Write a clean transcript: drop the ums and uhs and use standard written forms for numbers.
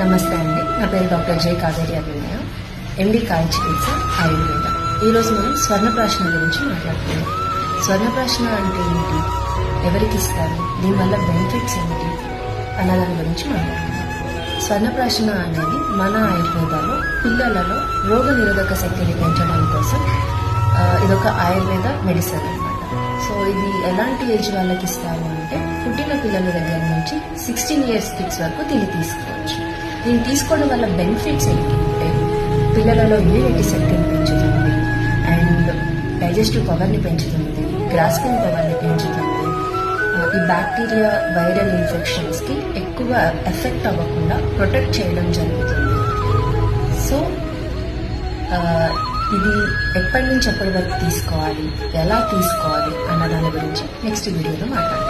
నమస్తే అండి, నా పేరు డాక్టర్ జే కావేరి అభినయ, ఎండి కాయ చికిత్స ఆయుర్వేద. ఈరోజు మనం స్వర్ణప్రాశన గురించి మాట్లాడుతున్నాం. స్వర్ణప్రాశన అంటే ఏంటి, ఎవరికి ఇస్తారు, దీనివల్ల బెనిఫిట్స్ ఏంటి అన్న దాని గురించి మాట్లాడుతున్నాం. స్వర్ణప్రాశన అనేది మన ఆయుర్వేదాలో పిల్లలలో రోగ నిరోధక శక్తిని పెంచడం కోసం ఇదొక ఆయుర్వేద మెడిసిన్ అనమాట. సో ఇది ఎలాంటి ఏజ్ వాళ్ళకి ఇస్తారు అంటే పుట్టిన పిల్లల దగ్గర నుంచి 16 years కిడ్స్ వరకు దీన్ని తీసుకోవచ్చు. దీన్ని తీసుకోవడం వల్ల బెనిఫిట్స్ ఏంటంటే పిల్లలలో ఇమ్యూనిటీ శక్తిని పెంచుతుంది, అండ్ డైజెస్టివ్ పవర్ని పెంచుతుంది, గ్రాస్పింగ్ పవర్ని పెంచుతుంది. ఈ బ్యాక్టీరియా వైరల్ ఇన్ఫెక్షన్స్కి ఎక్కువ ఎఫెక్ట్ అవ్వకుండా ప్రొటెక్ట్ చేయడం జరుగుతుంది. సో ఇది ఎప్పటి నుంచి ఎప్పటి వరకు తీసుకోవాలి, ఎలా తీసుకోవాలి అన్న దాని గురించి నెక్స్ట్ వీడియోలో మాట్లాడతాం.